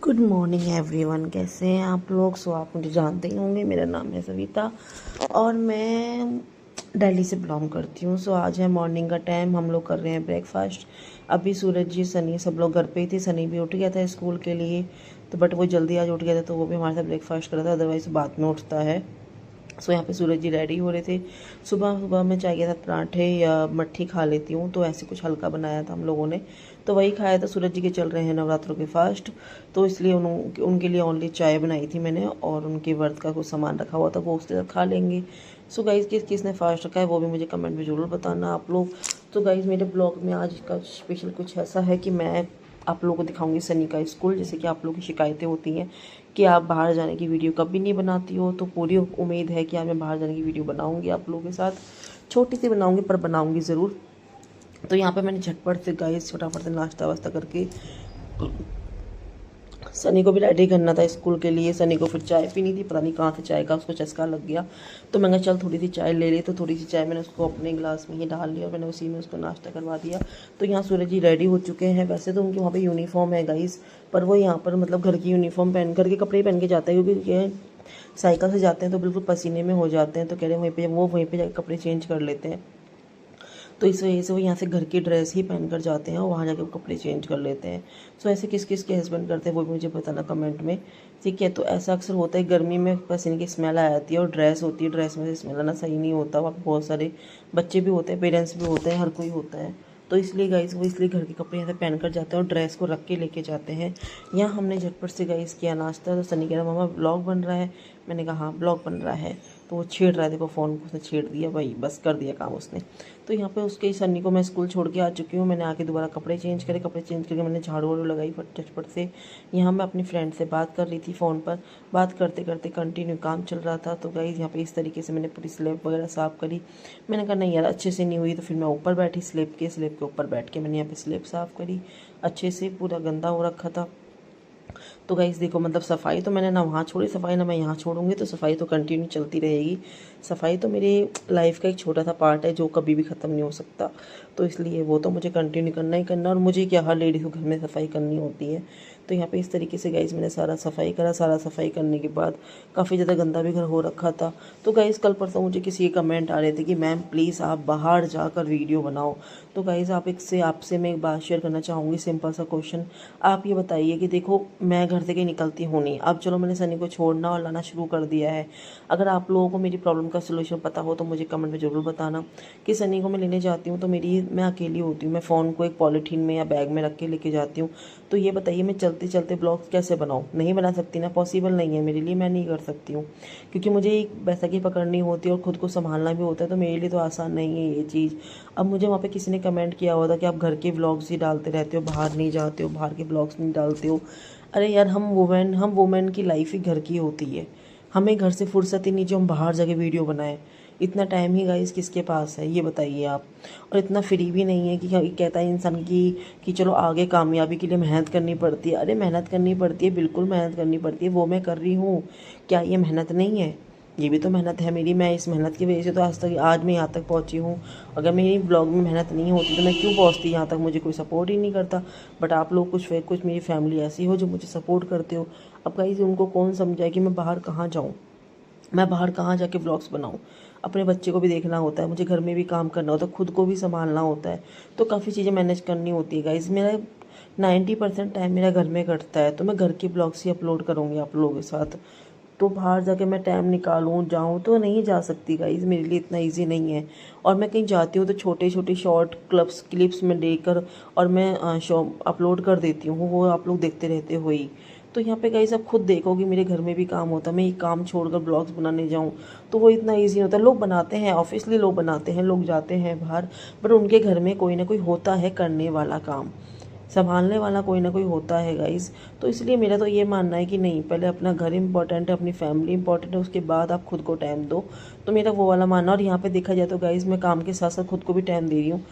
Good morning everyone. कैसे हैं आप लोग? आप मुझे जानते ही होंगे, मेरा नाम है सविता और मैं दिल्ली से बिलोंग करती हूँ। आज है मॉर्निंग का टाइम, हम लोग कर रहे हैं ब्रेकफास्ट। अभी सूरज जी, सनी सब लोग घर पे ही थे। सनी भी उठ गया था स्कूल के लिए, तो बट वो जल्दी आज उठ गया था, तो वो भी हमारे साथ ब्रेकफास्ट कर रहा था, अदरवाइज बाद में उठता है। यहाँ पे सूरज जी रेडी हो रहे थे। सुबह सुबह मैं चाय के साथ पराठे या मट्ठी खा लेती हूँ, तो ऐसे कुछ हल्का बनाया था हम लोगों ने, तो वही खाया था। सूरज जी के चल रहे हैं नवरात्रों के फास्ट, तो इसलिए उनके लिए ओनली चाय बनाई थी मैंने, और उनके व्रत का कुछ सामान रखा हुआ था, वो उसके साथ खा लेंगे। गाइज़, किसने फास्ट रखा है वो भी मुझे कमेंट में ज़रूर बताना आप लोग। गाइज़, मेरे ब्लॉग में आज का स्पेशल कुछ ऐसा है कि मैं आप लोगों को दिखाऊंगी सनी का स्कूल। जैसे कि आप लोगों की शिकायतें होती हैं कि आप बाहर जाने की वीडियो कभी नहीं बनाती हो, तो पूरी उम्मीद है कि आज मैं बाहर जाने की वीडियो बनाऊंगी आप लोगों के साथ। छोटी सी बनाऊंगी पर बनाऊंगी ज़रूर। तो यहाँ पे मैंने झटपट से गाइस फटाफट से नाश्ता वास्ता करके सनी को भी रेडी करना था स्कूल के लिए। सनी को फिर चाय पीनी थी, पता नहीं कहाँ से चाय का उसको चस्का लग गया, तो मैंने चल थोड़ी सी चाय ले ली। तो थोड़ी सी चाय मैंने उसको अपने गिलास में ही डाल लिया और मैंने उसी में उसको नाश्ता करवा दिया। तो यहाँ सूरज जी रेडी हो चुके हैं। वैसे तो उनके वहाँ पे यूनिफॉर्म है गाइस, पर वो यहाँ पर मतलब घर की यूनिफॉर्म पहन करके कपड़े पहन के जाते हैं, क्योंकि साइकिल से जाते हैं तो बिल्कुल पसीने में हो जाते हैं, तो कह रहे हैं वहीं पे जाकर कपड़े चेंज कर लेते हैं। तो इस वजह से वो यहाँ से घर की ड्रेस ही पहन कर जाते हैं और वहाँ जाके वो कपड़े चेंज कर लेते हैं। ऐसे किस किस के हस्बैंड करते हैं वो भी मुझे बताना कमेंट में, ठीक है। तो ऐसा अक्सर होता है, गर्मी में पसीने की स्मेल आ जाती है और ड्रेस होती है, ड्रेस में से स्मेल आना सही नहीं होता। वहाँ बहुत सारे बच्चे भी होते हैं, पेरेंट्स भी होते हैं, हर कोई होता है। तो इसलिए गाइस वो इसलिए घर के कपड़े यहाँ से पहन कर जाते हैं और ड्रेस को रख के लेके जाते हैं। यहाँ हमने झटपट से गाइस किया नाश्ता। तो सनी कह रहा मामा ब्लॉग बन रहा है। मैंने कहा हाँ ब्लॉग बन रहा है। तो वो छेड़ रहा है, देखो फ़ोन को उसने छेड़ दिया भाई, बस कर दिया काम उसने। तो यहाँ पे उसके सन्नी को मैं स्कूल छोड़ के आ चुकी हूँ। मैंने आके दोबारा कपड़े चेंज करके मैंने झाड़ू वाड़ू लगाई झटपट से। यहाँ मैं अपनी फ्रेंड से बात कर रही थी फ़ोन पर। बात करते करते कंटिन्यू काम चल रहा था। तो गाइस यहाँ पे इस तरीके से मैंने पूरी स्लेब वगैरह साफ़ करी। मैंने कहा नहीं यार अच्छे से नहीं हुई, तो फिर मैं ऊपर बैठी स्लेब के ऊपर बैठ के मैंने यहाँ पे स्लेब साफ़ करी अच्छे से। पूरा गंदा हो रखा था। तो गाइस देखो, मतलब सफाई तो मैंने ना वहाँ छोड़ी सफाई, ना मैं यहाँ छोड़ूंगी, तो सफाई तो कंटिन्यू चलती रहेगी। सफाई तो मेरी लाइफ का एक छोटा सा पार्ट है जो कभी भी ख़त्म नहीं हो सकता। तो इसलिए वो तो मुझे कंटिन्यू करना ही करना, और मुझे क्या, हर लेडीज़ को घर में सफाई करनी होती है। तो यहाँ पे इस तरीके से गाइस मैंने सारा सफाई करा। सारा सफाई करने के बाद काफ़ी ज़्यादा गंदा भी घर हो रखा था। तो गाइस कल परसों मुझे किसी के कमेंट आ रहे थे कि मैम प्लीज़ आप बाहर जाकर वीडियो बनाओ। तो गाइस आपसे मैं एक बात शेयर करना चाहूँगी, सिंपल सा क्वेश्चन। आप ये बताइए कि देखो मैं घर से कहीं निकलती हूँ नहीं, अब चलो मैंने सनी को छोड़ना और लाना शुरू कर दिया है। अगर आप लोगों को मेरी प्रॉब्लम का सोल्यूशन पता हो तो मुझे कमेंट में ज़रूर बताना। कि सनी को मैं लेने जाती हूँ तो मैं अकेली होती हूँ, मैं फ़ोन को एक पॉलीथीन में या बैग में रख के लेके जाती हूँ। तो ये बताइए मैं चलते चलते ब्लॉग्स कैसे बनाऊँ? नहीं बना सकती ना, पॉसिबल नहीं है मेरे लिए, मैं नहीं कर सकती हूँ, क्योंकि मुझे एक बैसाखी पकड़नी होती है और ख़ुद को संभालना भी होता है। तो मेरे लिए तो आसान नहीं है ये चीज़। अब मुझे वहाँ पे किसी ने कमेंट किया हुआ था कि आप घर के व्लॉग्स ही डालते रहते हो, बाहर नहीं जाते हो, बाहर के व्लॉग्स नहीं डालते हो। अरे यार, हम वुमेन की लाइफ ही घर की होती है। हमें घर से फुर्सत ही नहीं जो हम बाहर जाके वीडियो बनाएं। इतना टाइम ही गाइस किसके पास है ये बताइए आप? और इतना फ्री भी नहीं है कि कहता है इंसान कि चलो आगे कामयाबी के लिए मेहनत करनी पड़ती है। अरे मेहनत करनी पड़ती है, बिल्कुल मेहनत करनी पड़ती है, वो मैं कर रही हूँ। क्या ये मेहनत नहीं है? ये भी तो मेहनत है मेरी। मैं इस मेहनत की वजह से तो आज मैं यहाँ तक पहुँची हूँ। अगर मेरी ब्लॉग में मेहनत नहीं होती तो मैं क्यों पहुँचती यहाँ तक? मुझे कोई सपोर्ट ही नहीं करता। बट आप लोग कुछ मेरी फैमिली ऐसी हो जो मुझे सपोर्ट करते हो। अब गाइस उनको कौन समझाए कि मैं बाहर कहाँ जाऊँ, मैं बाहर कहाँ जाके व्लॉग्स बनाऊँ? अपने बच्चे को भी देखना होता है, मुझे घर में भी काम करना होता है, खुद को भी संभालना होता है। तो काफ़ी चीज़ें मैनेज करनी होती है गाइस। मेरा 90% टाइम मेरा घर में कटता है, तो मैं घर के ब्लॉग्स ही अपलोड करूँगी आप लोगों के साथ। तो बाहर जाके मैं टाइम निकालूँ जाऊँ तो नहीं जा सकती गाइज़, मेरे लिए इतना इजी नहीं है। और मैं कहीं जाती हूँ तो छोटे छोटे शॉर्ट क्लिप्स में लेकर और मैं शो अपलोड कर देती हूँ, वो आप लोग देखते रहते हो ही। तो यहाँ पे गाइज़ आप खुद देखोगे मेरे घर में भी काम होता है, मैं ये काम छोड़कर ब्लॉग्स बनाने जाऊँ तो वो इतना ईजी होता है। लोग बनाते हैं, ऑब्वियसली लोग बनाते हैं, लोग जाते हैं बाहर, बट उनके घर में कोई ना कोई होता है करने वाला काम, संभालने वाला कोई ना कोई होता है गाइज़। तो इसलिए मेरा तो ये मानना है कि नहीं, पहले अपना घर इंपॉर्टेंट है, अपनी फैमिली इंपॉर्टेंट है, उसके बाद आप खुद को टाइम दो। तो मेरा वो वाला मानना। और यहाँ पे देखा जाए तो गाइज़ मैं काम के साथ साथ खुद को भी टाइम दे रही हूँ।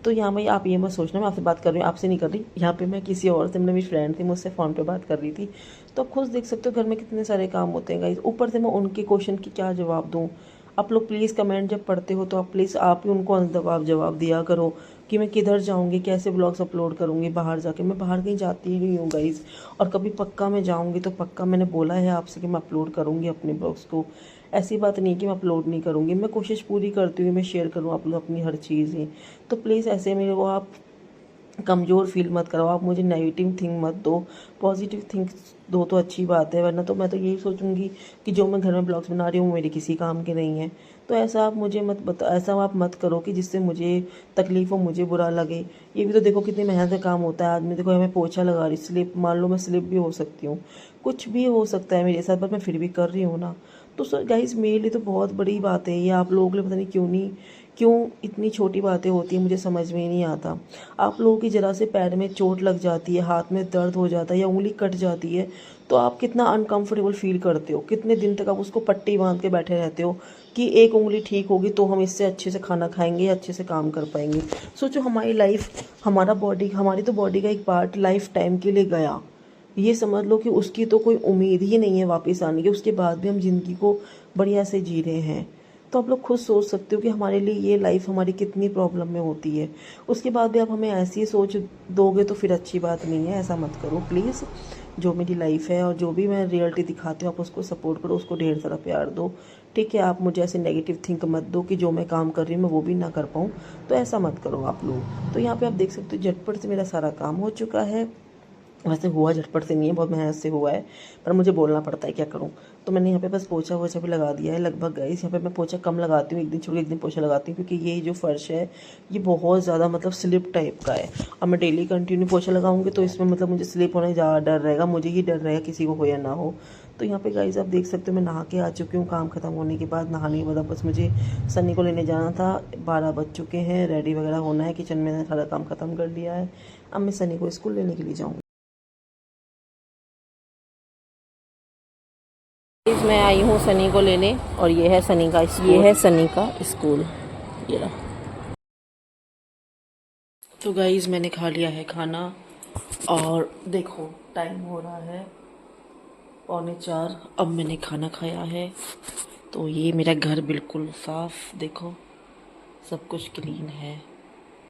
तो यहाँ भाई आप ये मत सोचना मैं आपसे बात कर रही हूँ, आपसे नहीं कर रही। यहाँ पे मैं किसी और से, मेरी फ्रेंड थी, मुझसे फ़ोन पे बात कर रही थी। तो आप खुद देख सकते हो घर में कितने सारे काम होते हैं गाइज़। ऊपर से मैं उनके क्वेश्चन की क्या जवाब दूँ? आप लोग प्लीज़ कमेंट जब पढ़ते हो तो आप प्लीज़ आप ही उनको जवाब दिया करो। कि मैं किधर जाऊँगी, कैसे ब्लॉग्स अपलोड करूँगी बाहर जाके। मैं बाहर कहीं जाती ही नहीं हूँ गाइज़, और कभी पक्का मैं जाऊँगी तो पक्का मैंने बोला है आपसे कि मैं अपलोड करूँगी अपने ब्लॉग्स को। ऐसी बात नहीं कि मैं अपलोड नहीं करूँगी, मैं कोशिश पूरी करती हूँ मैं शेयर करूँ आप लोग अपनी हर चीज़ें। तो प्लीज़ ऐसे मेरे को आप कमज़ोर फील मत करो, आप मुझे नेगेटिव थिंक मत दो, पॉजिटिव थिंक दो तो अच्छी बात है। वरना तो मैं तो यही सोचूंगी कि जो मैं घर में ब्लॉग्स बना रही हूँ वो मेरे किसी काम के नहीं है। तो ऐसा आप मुझे मत बता, ऐसा आप मत करो कि जिससे मुझे तकलीफ़ हो, मुझे बुरा लगे। ये भी तो देखो कितनी मेहनत का काम होता है। आदमी देखो हमें पोछा लगा रही, स्लिप मान लो मैं स्लिप भी हो सकती हूँ, कुछ भी हो सकता है मेरे साथ, पर मैं फिर भी कर रही हूँ ना। तो सर गाइज़ मेरे लिए तो बहुत बड़ी बात है ये, आप लोगों के लिए पता नहीं क्यों इतनी छोटी बातें होती हैं, मुझे समझ में ही नहीं आता। आप लोगों की ज़रा से पैर में चोट लग जाती है, हाथ में दर्द हो जाता है या उंगली कट जाती है, तो आप कितना अनकंफर्टेबल फील करते हो, कितने दिन तक आप उसको पट्टी बांध के बैठे रहते हो कि एक उंगली ठीक होगी तो हम इससे अच्छे से खाना खाएंगे, अच्छे से काम कर पाएंगे। सोचो हमारी लाइफ, हमारी तो बॉडी का एक पार्ट लाइफ टाइम के लिए गया, ये समझ लो कि उसकी तो कोई उम्मीद ही नहीं है वापस आने की, उसके बाद भी हम ज़िंदगी को बढ़िया से जी रहे हैं। तो आप लोग खुद सोच सकते हो कि हमारे लिए ये लाइफ हमारी कितनी प्रॉब्लम में होती है। उसके बाद भी आप हमें ऐसी सोच दोगे तो फिर अच्छी बात नहीं है, ऐसा मत करो प्लीज़। जो मेरी लाइफ है और जो भी मैं रियलिटी दिखाती हूँ आप उसको सपोर्ट करो, उसको ढेर सारा प्यार दो, ठीक है। आप मुझे ऐसे नेगेटिव थिंक मत दो कि जो मैं काम कर रही हूँ मैं वो भी ना कर पाऊँ, तो ऐसा मत करो आप लोग। तो यहाँ पे आप देख सकते हो झटपट से मेरा सारा काम हो चुका है। वैसे हुआ झटपट से नहीं है, बहुत मेहनत से हुआ है, पर मुझे बोलना पड़ता है, क्या करूँ। तो मैंने यहाँ पे बस पोछा वोछा भी लगा दिया है लगभग गाइस। यहाँ पे मैं पोछा कम लगाती हूँ, एक दिन छोड़ के एक दिन पोछा लगाती हूँ, क्योंकि ये जो फर्श है ये बहुत ज़्यादा मतलब स्लिप टाइप का है। अब मैं डेली कंटिन्यू पोछा लगाऊंगी तो इसमें मतलब मुझे स्लिप होने का ज़्यादा डर रहेगा, मुझे ही डर रहेगा किसी को हो या ना हो। तो यहाँ पे गाइस आप देख सकते हो मैं नहा के आ चुकी हूँ, काम खत्म होने के बाद। नहाने के बाद बस मुझे सन्नी को लेने जाना था, 12 बज चुके हैं, रेडी वगैरह होना है, किचन में सारा काम खत्म कर लिया है। अब मैं सन्नी को स्कूल लेने के लिए जाऊँगी। मैं आई हूँ सनी को लेने, और ये है सनी का स्कूल, ये है सनी का स्कूल, ये रहा। तो गाइज मैंने खा लिया है खाना, और देखो टाइम हो रहा है 3:45। अब मैंने खाना खाया है, तो ये मेरा घर बिल्कुल साफ, देखो सब कुछ क्लीन है।